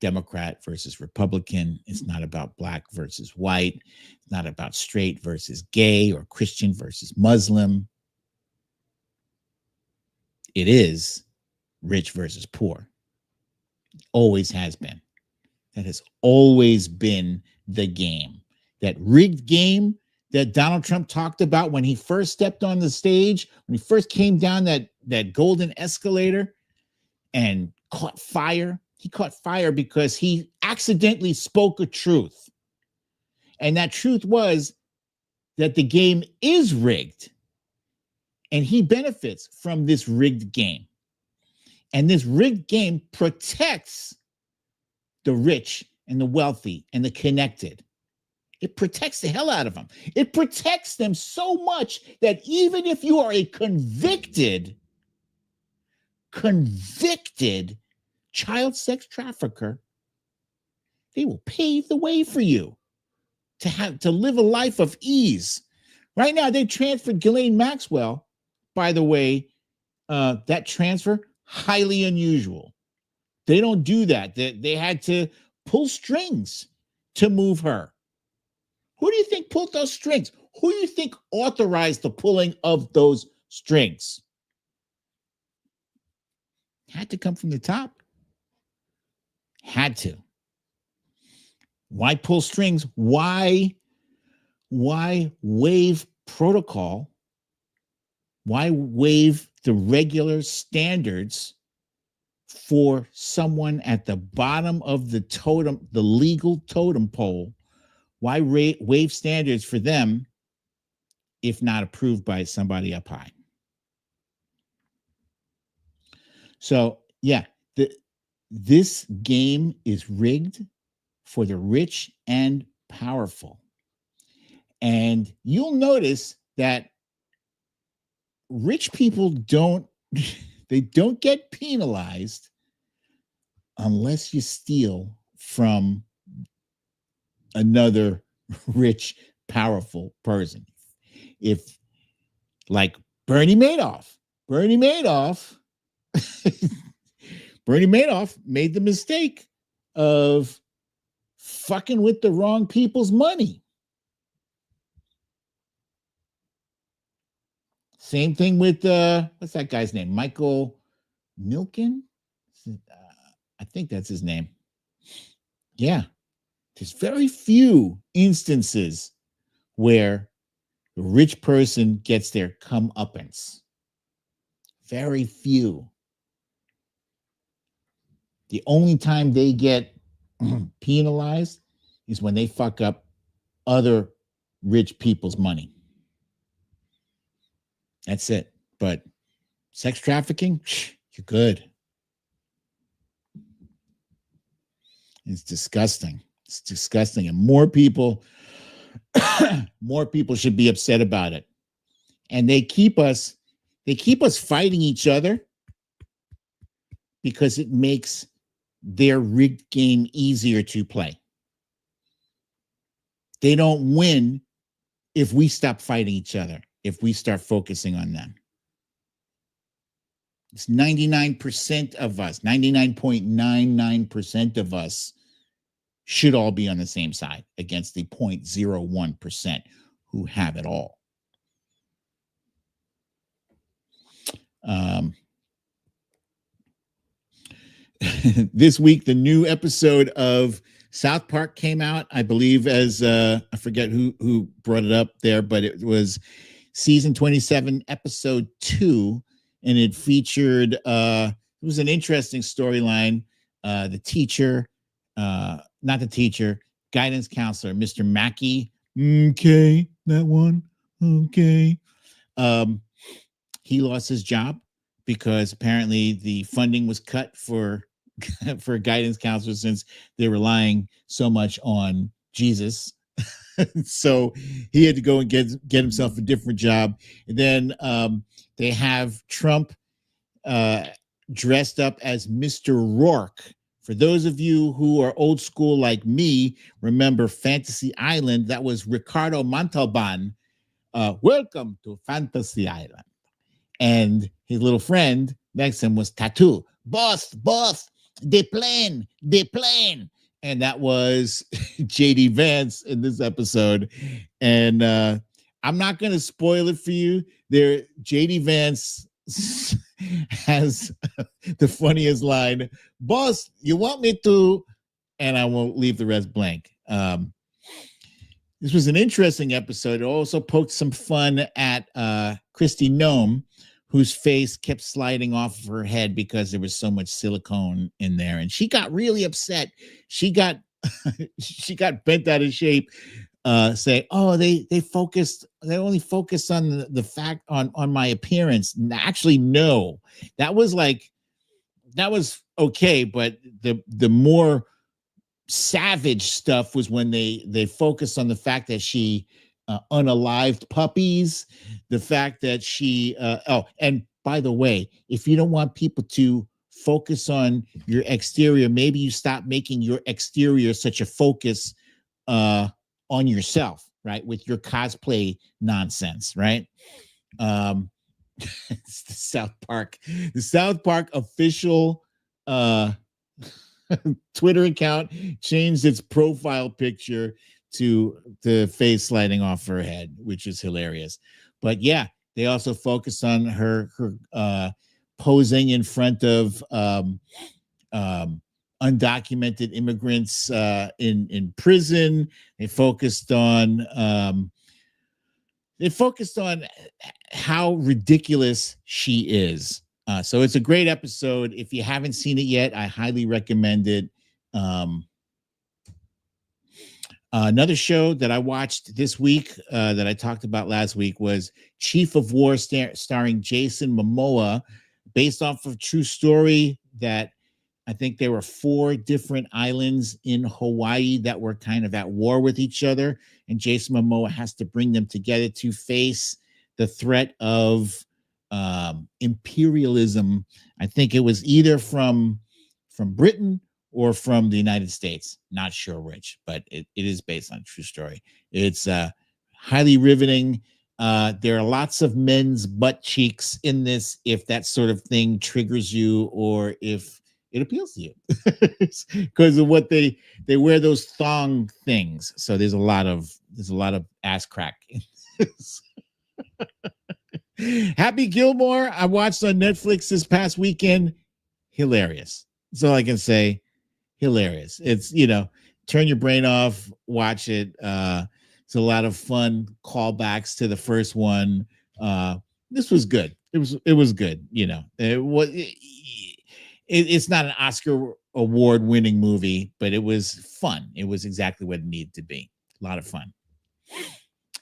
Democrat versus Republican. It's not about black versus white. It's not about straight versus gay or Christian versus Muslim. It is rich versus poor. Always has been. That has always been the game. That rigged game that Donald Trump talked about when he first stepped on the stage, when he first came down that golden escalator and caught fire. He caught fire because he accidentally spoke a truth. And that truth was that the game is rigged. And he benefits from this rigged game. And this rigged game protects the rich and the wealthy and the connected. It protects the hell out of them. It protects them so much that even if you are a convicted child sex trafficker, they will pave the way for you to live a life of ease. Right now, they transferred Ghislaine Maxwell. By the way, that transfer, highly unusual. They don't do that. They had to pull strings to move her. Who do you think pulled those strings? Who do you think authorized the pulling of those strings? Had to come from the top. Had to. Why pull strings? Why waive protocol? Why waive the regular standards for someone at the bottom of the totem, the legal totem pole? Why waive standards for them if not approved by somebody up high? So, yeah, this game is rigged for the rich and powerful. And you'll notice that rich people don't get penalized unless you steal from another rich, powerful person. If, like Bernie Madoff made the mistake of fucking with the wrong people's money. Same thing with what's that guy's name? Michael Milken? I think that's his name. Yeah. There's very few instances where a rich person gets their comeuppance. Very few. The only time they get penalized is when they fuck up other rich people's money. That's it. But sex trafficking, you're good. It's disgusting. It's disgusting. And more people should be upset about it. And they keep us fighting each other because it makes their rigged game easier to play. They don't win if we stop fighting each other, if we start focusing on them. It's 99% of us, 99.99% of us should all be on the same side against the 0.01% who have it all. This week, the new episode of South Park came out, I believe, as I forget who brought it up there, but it was season 27, episode 2, and it featured it was an interesting storyline. The teacher, not the teacher, guidance counselor, Mr. Mackey. Okay, that one. Okay. He lost his job because apparently the funding was cut for guidance counselors since they're relying so much on Jesus. So he had to go and get himself a different job. And then they have Trump dressed up as Mr. Rourke. For those of you who are old school like me, remember Fantasy Island? That was Ricardo Montalban. Welcome to Fantasy Island. And his little friend next to him was Tattoo. Boss, the plane. And that was JD Vance in this episode. And I'm not going to spoil it for you. JD Vance has the funniest line, boss, you want me to, and I won't leave the rest blank. This was an interesting episode. It also poked some fun at Christy Nome, whose face kept sliding off of her head because there was so much silicone in there, and she got really upset. She got she got bent out of shape, saying, "Oh, they only focused on the fact on my appearance." Actually, no, that was okay, but the more savage stuff was when they focused on the fact that she unalived puppies, the fact that she and by the way, if you don't want people to focus on your exterior, maybe you stop making your exterior such a focus on yourself, right, with your cosplay nonsense, right? It's the South Park official Twitter account changed its profile picture to the face sliding off her head, which is hilarious. But yeah, they also focused on her posing in front of undocumented immigrants in prison. They focused on how ridiculous she is. So it's a great episode. If you haven't seen it yet, I highly recommend it. Another show that I watched this week that I talked about last week was Chief of War, starring Jason Momoa, based off of a true story that I think there were 4 different islands in Hawaii that were kind of at war with each other, and Jason Momoa has to bring them together to face the threat of imperialism. I think it was either from Britain or from the United States. Not sure which, but it is based on a true story. It's highly riveting. There are lots of men's butt cheeks in this, if that sort of thing triggers you or if it appeals to you, because of what they wear, those thong things. So there's a lot of ass crack in this. Happy Gilmore, I watched on Netflix this past weekend. Hilarious. That's all I can say. Hilarious. It's, turn your brain off, watch it. It's a lot of fun callbacks to the first one. This was good. It was good. It's not an Oscar award winning movie, but it was fun. It was exactly what it needed to be. A lot of fun.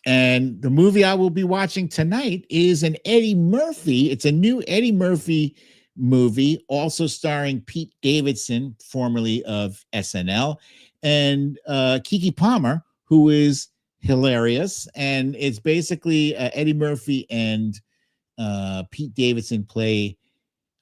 And the movie I will be watching tonight is an Eddie Murphy. It's a new Eddie Murphy movie, also starring Pete Davidson, formerly of SNL, and Keke Palmer, who is hilarious. And it's basically Eddie Murphy and Pete Davidson play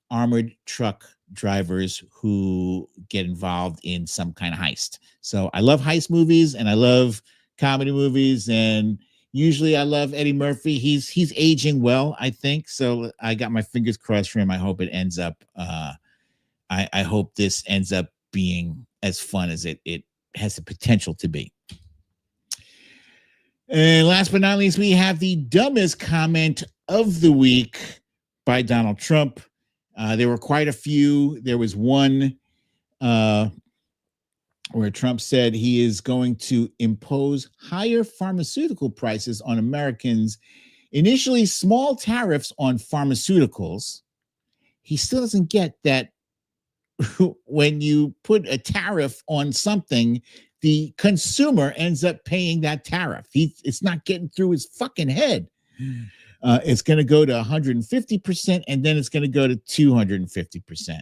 armored truck drivers who get involved in some kind of heist. So I love heist movies and I love comedy movies, and usually I love Eddie Murphy. He's aging well, I think. So I got my fingers crossed for him. I hope it ends up I hope this ends up being as fun as it has the potential to be. And last but not least, we have the dumbest comment of the week by Donald Trump. There were quite a few. There was one where Trump said he is going to impose higher pharmaceutical prices on Americans, initially small tariffs on pharmaceuticals. He still doesn't get that when you put a tariff on something, the consumer ends up paying that tariff. It's not getting through his fucking head. It's going to go to 150%, and then it's going to go to 250%.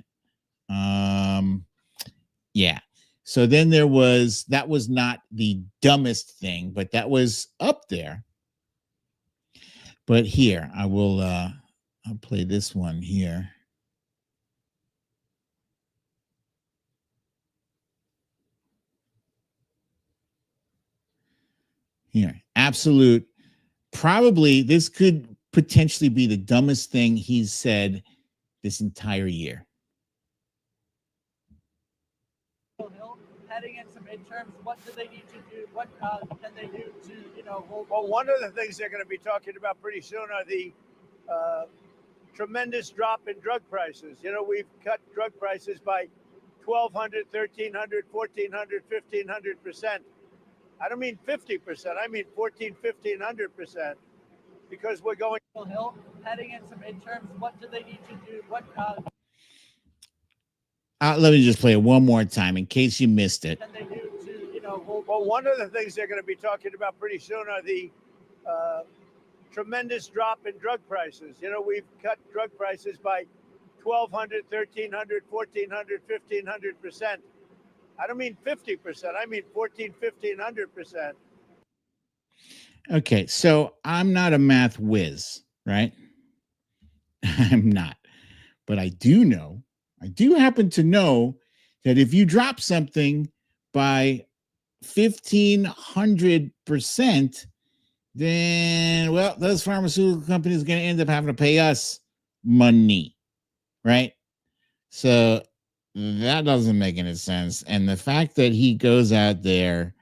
Yeah. So then that was not the dumbest thing, but that was up there. But here, I'll play this one here. Here, absolute. Probably this could potentially be the dumbest thing he's said this entire year.
Heading into midterms, what do they need to do? What can they do to, hold?
Well, one of the things they're going to be talking about pretty soon are the tremendous drop in drug prices. We've cut drug prices by 1,200, 1,300, 1,400, 1,500%. I don't mean 50%. I mean 14, 100%, because we're going.
Hill heading in some midterms. What do they need to do? What
Let me just play it one more time in case you missed it.
can they do to, you know, hold?
Well, one of the things they're going to be talking about pretty soon are the tremendous drop in drug prices. You know, we've cut drug prices by 1,200, 1,300, 1,400, 1,500%. I don't mean 50%. I mean 14, 1,500%.
Okay, so I'm not a math whiz, right? I'm not. But I do happen to know that if you drop something by 1,500%, then, well, those pharmaceutical companies are going to end up having to pay us money, right? So that doesn't make any sense. And the fact that he goes out there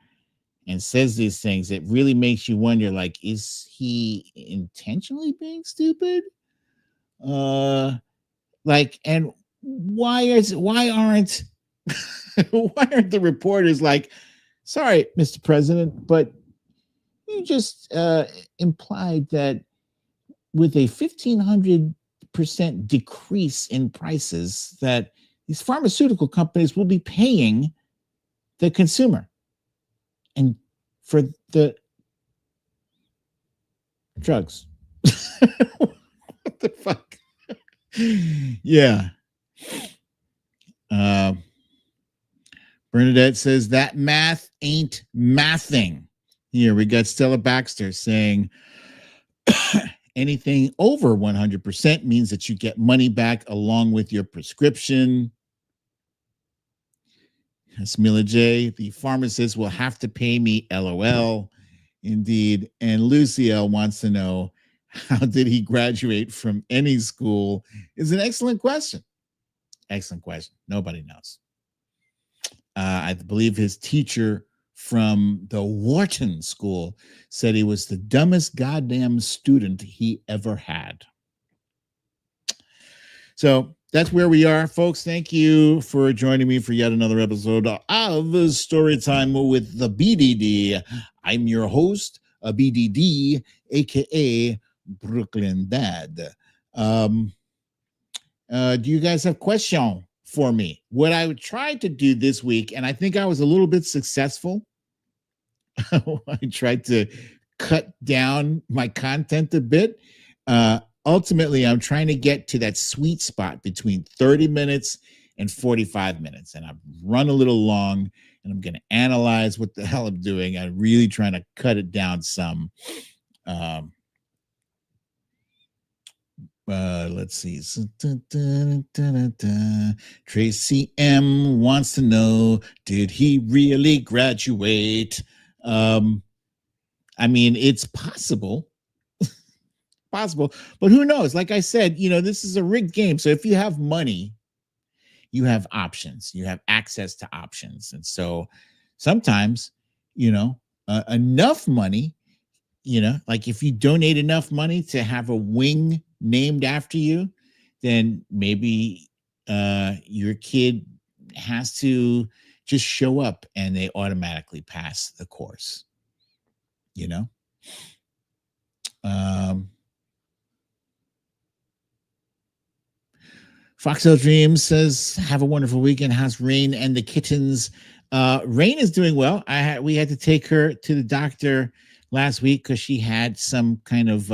and says these things, it really makes you wonder, like, is he intentionally being stupid? Like, and why aren't the reporters like, sorry, Mr. President, but you just implied that with a 1,500% decrease in prices that these pharmaceutical companies will be paying the consumer. And for the drugs. What the fuck? Yeah. Bernadette says that math ain't mathing. Here we got Stella Baxter saying anything over 100% means that you get money back along with your prescription. Smilla J, the pharmacist will have to pay me, LOL. Indeed. And Lucy L wants to know, how did he graduate from any school? Is an excellent question. Excellent question. Nobody knows. I believe his teacher from the Wharton School said he was the dumbest goddamn student he ever had. So that's where we are, folks. Thank you for joining me for yet another episode of Storytime with the BDD. I'm your host, BDD, aka Brooklyn Dad. Do you guys have questions for me? What I tried to do this week, and I think I was a little bit successful. I tried to cut down my content a bit. Ultimately, I'm trying to get to that sweet spot between 30 minutes and 45 minutes. And I've run a little long, and I'm going to analyze what the hell I'm doing. I'm really trying to cut it down some. Let's see. Tracy M wants to know, did he really graduate? I mean, it's possible. Possible, but who knows? Like I said, this is a rigged game. So if you have money, you have options, you have access to options. And so sometimes, enough money, like if you donate enough money to have a wing named after you, then maybe your kid has to just show up and they automatically pass the course, Foxel Dreams says, have a wonderful weekend. How's Rain and the kittens? Rain is doing well. We had to take her to the doctor last week because she had some kind of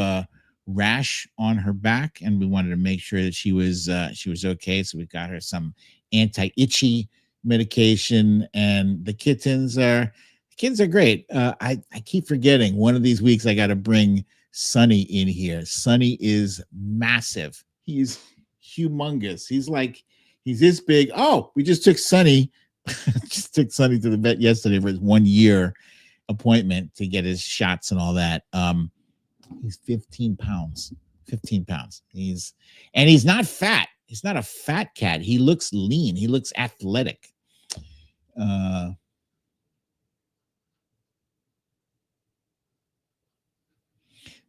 rash on her back, and we wanted to make sure that she was okay. So we got her some anti-itchy medication, and the kittens are great. I keep forgetting one of these weeks I got to bring Sonny in here. Sonny is massive. He's humongous. He's this big. Oh, we just took Sonny to the vet yesterday for his 1 year appointment to get his shots and all that. He's 15 pounds. He's not fat. He's not a fat cat. He looks lean. He looks athletic.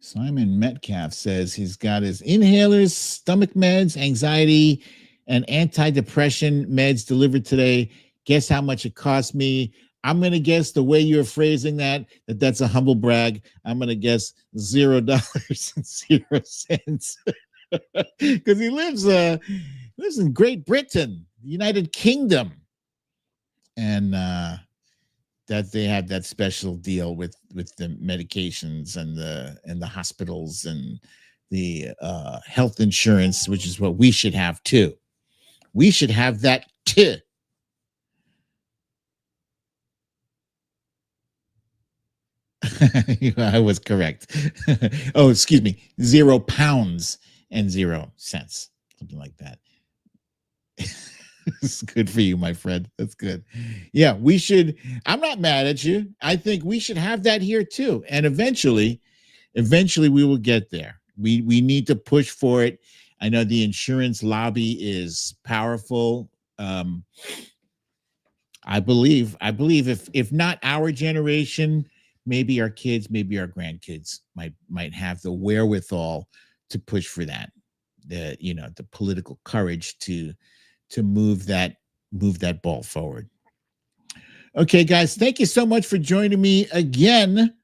Simon Metcalf says he's got his inhalers, stomach meds, anxiety, and antidepressant meds delivered today. Guess how much it cost me? I'm going to guess the way you're phrasing that's a humble brag. I'm going to guess $0.00 because he lives in Great Britain, United Kingdom, and that they have that special deal with the medications and the hospitals and the health insurance, which is what we should have too. We should have that too. I was correct. Oh, excuse me. £0.00, something like that. It's good for you, my friend. That's good. Yeah, we should. I'm not mad at you. I think we should have that here too. And eventually we will get there. We need to push for it. I know the insurance lobby is powerful. I believe if not our generation, maybe our kids, maybe our grandkids might have the wherewithal to push for that. The political courage to move that ball forward. Okay, guys, thank you so much for joining me again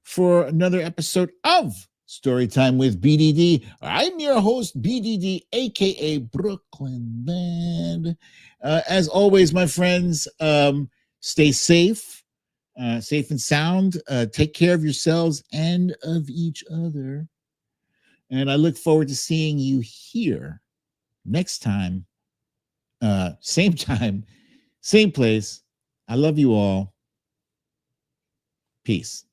for another episode of Storytime with BDD. I'm your host, BDD, aka Brooklyn Band. As always, my friends, stay safe and sound. Take care of yourselves and of each other. And I look forward to seeing you here next time. Same time, same place. I love you all. Peace.